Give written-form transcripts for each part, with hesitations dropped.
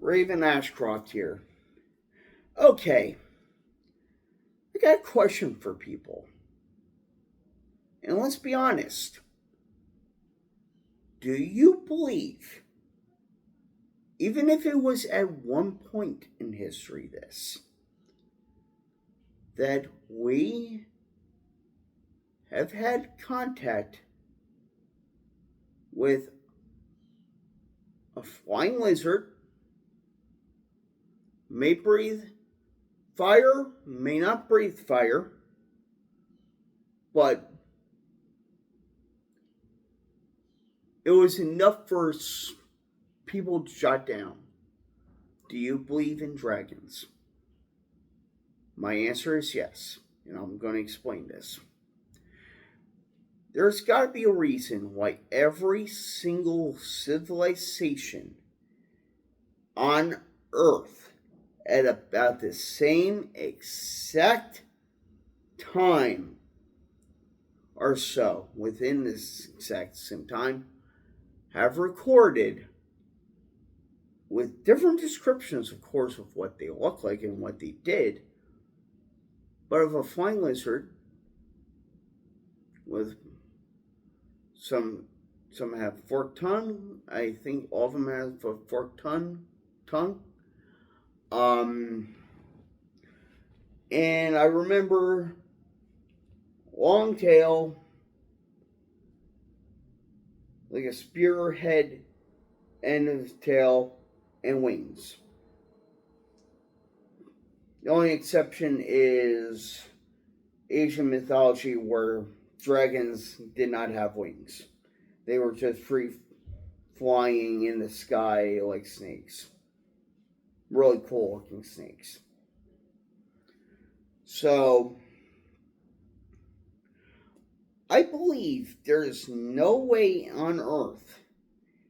Raven Ashcroft here. Okay, I got a question for people. And let's be honest. Do you believe, even if it was at one point in history, that we have had contact with a flying lizard, may breathe fire, may not breathe fire, but it was enough for people to jot down. Do you believe in dragons? My answer is yes, and I'm going to explain this. There's got to be a reason why every single civilization on Earth at about the same exact time or so, within this exact same time, have recorded with different descriptions, of course, of what they look like and what they did, but of a flying lizard with some have forked tongue. I think all of them have a forked tongue. And I remember long tail, like a spearhead end of his tail, and wings. The only exception is Asian mythology, where dragons did not have wings. They were just free flying in the sky like snakes. Really cool looking snakes. So, I believe there is no way on Earth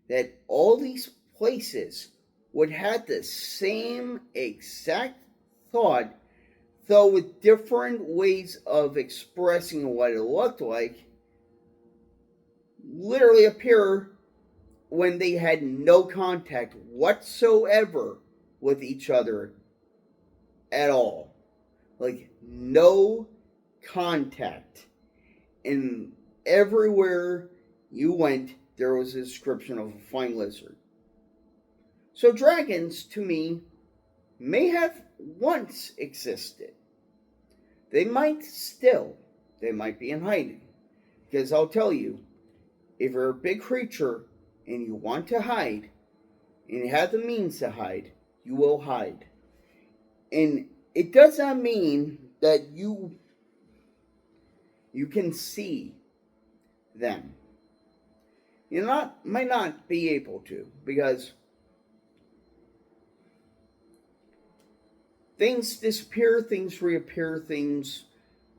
that all these places would have the same exact thought, though with different ways of expressing what it looked like, literally appear when they had no contact whatsoever with each other at all. Like, no contact. And everywhere you went, there was a description of a flying lizard. So dragons, to me, may have once existed. They might still. They might be in hiding. Because I'll tell you, if you're a big creature and you want to hide, and you have the means to hide, you will hide. And it does not mean that you can see them. You might not be able to, because things disappear, things reappear, things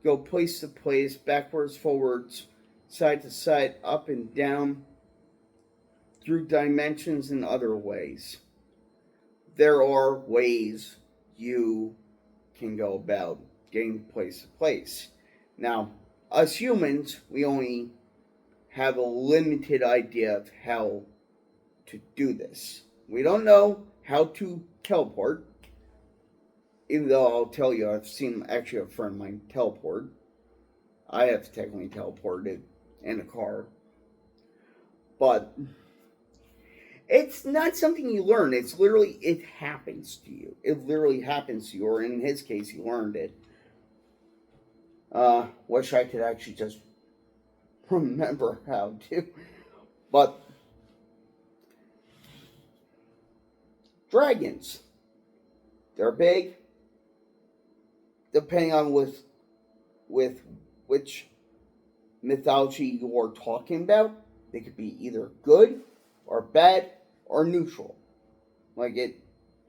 go place to place, backwards, forwards, side to side, up and down, through dimensions and other ways. There are ways you can go about getting place to place. Now, us humans, we only have a limited idea of how to do this. We don't know how to teleport, even though I'll tell you, I've seen actually a friend of mine teleport. I have technically teleported in a car. But it's not something you learn. It's literally, it happens to you. It literally happens to you, or in his case, he learned it. Wish I could actually just remember how to. But dragons, they're big. Depending on with which mythology you're talking about, they could be either good or bad or neutral. Like, it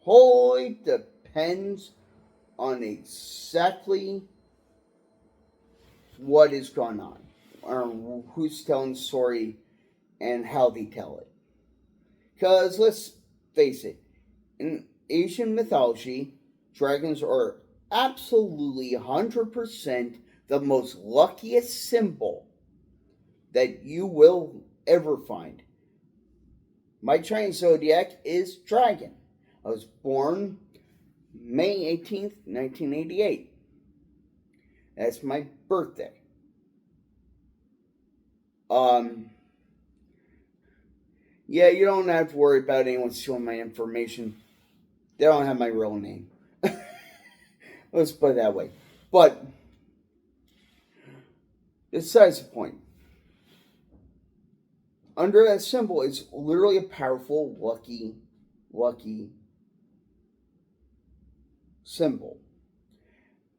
wholly depends on exactly what is going on, or who's telling the story and how they tell it. Because let's face it, in Asian mythology, dragons are absolutely 100% the most luckiest symbol that you will ever find. My Chinese zodiac is dragon. I was born May 18th, 1988. That's my birthday. Yeah, you don't have to worry about anyone stealing my information. They don't have my real name. Let's put it that way. But besides the point, under that symbol is literally a powerful, lucky symbol.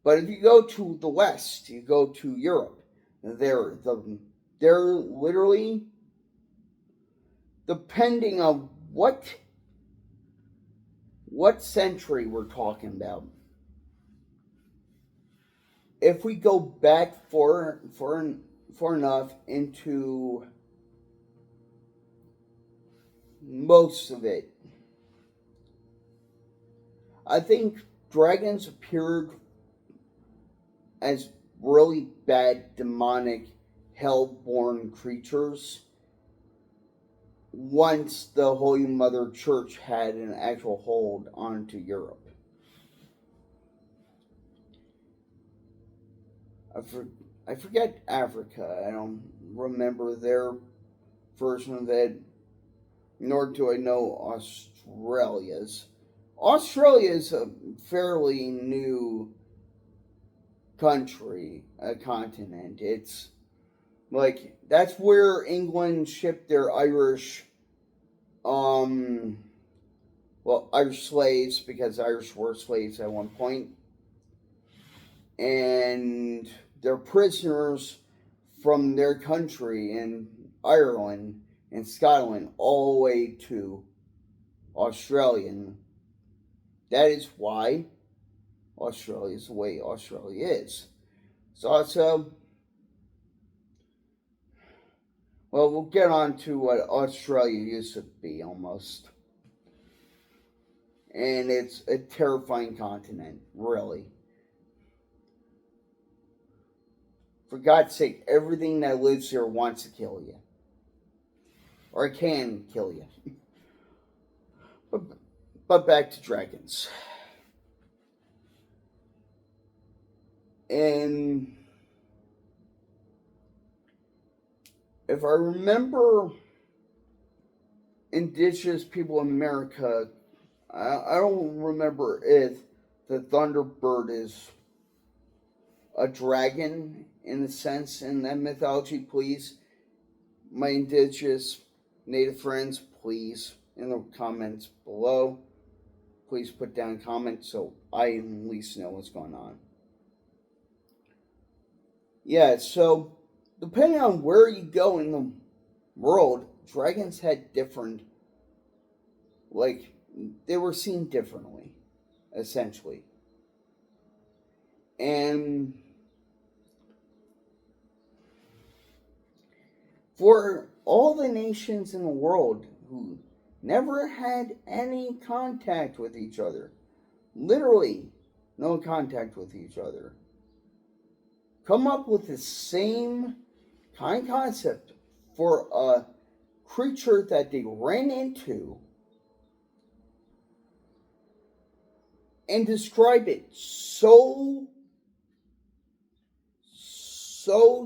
But if you go to the West, you go to Europe, they're literally, depending on what century we're talking about. If we go back far enough into most of it, I think dragons appeared as really bad, demonic, hell-born creatures once the Holy Mother Church had an actual hold onto Europe. I forget Africa. I don't remember their version of it, nor do I know Australia's. Australia is a fairly new country, a continent. It's like, that's where England shipped their Irish slaves, because Irish were slaves at one point, and they're prisoners from their country in Ireland and Scotland all the way to Australia. And that is why Australia is the way Australia is. So also, well, we'll get on to what Australia used to be almost. And it's a terrifying continent, really. For God's sake, everything that lives here wants to kill you. Or can kill you. But back to dragons. And if I remember indigenous people in America, I don't remember if the Thunderbird is a dragon in a sense in that mythology. Please, my indigenous native friends, please, in the comments below, please put down comments so I at least know what's going on. Yeah, so depending on where you go in the world, dragons had different, they were seen differently, essentially. And for all the nations in the world who never had any contact with each other, literally no contact with each other, come up with the same kind of concept for a creature that they ran into and describe it so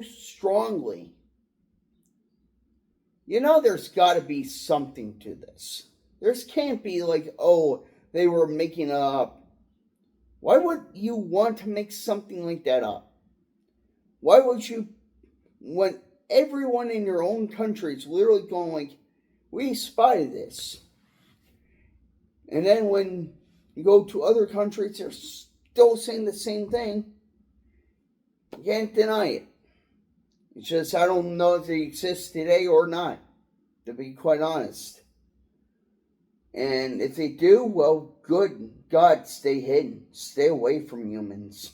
strongly. You know, there's got to be something to this. There can't be they were making it up. Why would you want to make something like that up? Why would you, when everyone in your own country is literally going we spotted this. And then when you go to other countries, they're still saying the same thing. You can't deny it. It's just, I don't know if they exist today or not, to be quite honest. And if they do, well, good God, stay hidden. Stay away from humans.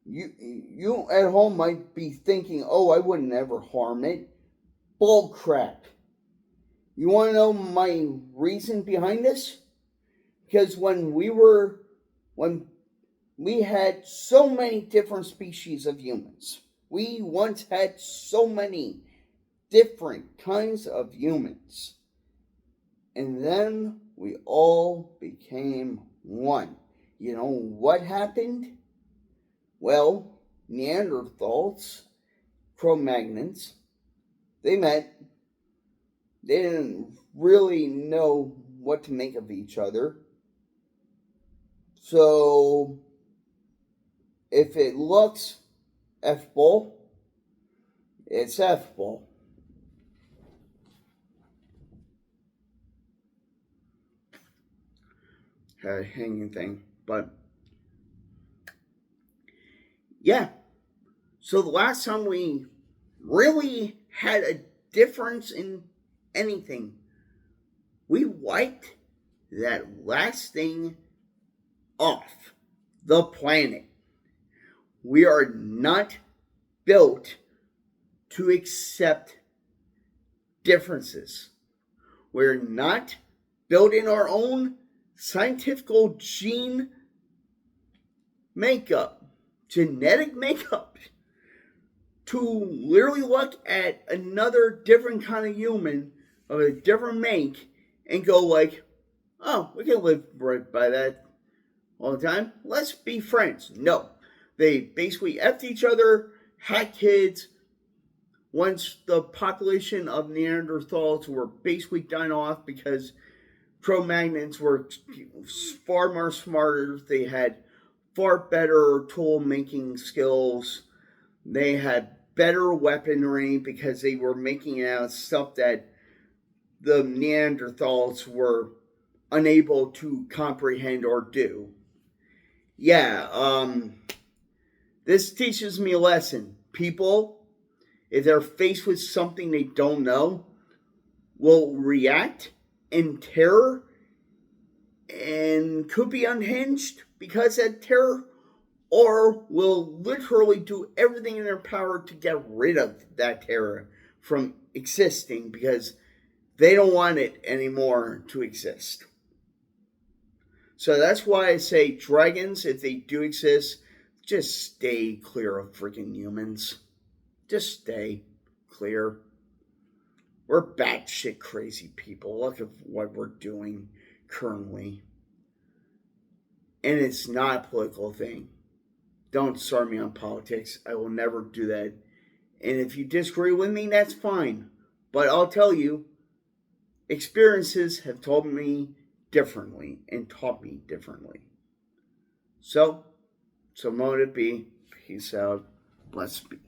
You at home might be thinking, oh, I would never harm it. Bull crap. You want to know my reason behind this? Because when we had so many different species of humans, we once had so many different kinds of humans. And then we all became one. You know what happened? Well, Neanderthals, Cro-Magnons, they met. They didn't really know what to make of each other. So, if it looks F-ball, it's F-ball. Hanging thing. But, yeah. So, the last time we really had a difference in anything, we wiped that last thing off the planet. We are not built to accept differences. We're not built in our own scientific gene makeup, genetic makeup, to literally look at another different kind of human of a different make and go like, oh, we can live right by that all the time. Let's be friends. No. They basically effed each other, had kids. Once the population of Neanderthals were basically done off because Cro-Magnons were far more smarter. They had far better tool making skills. They had better weaponry because they were making out stuff that the Neanderthals were unable to comprehend or do. Yeah, this teaches me a lesson. People, if they're faced with something they don't know, will react in terror and could be unhinged because of terror, or will literally do everything in their power to get rid of that terror from existing because they don't want it anymore to exist. So that's why I say dragons, if they do exist, just stay clear of freaking humans. Just stay clear. We're batshit crazy people. Look at what we're doing currently. And it's not a political thing. Don't start me on politics. I will never do that. And if you disagree with me, that's fine. But I'll tell you, experiences have told me differently and taught me differently. So mote it be. Peace out. Blessed be.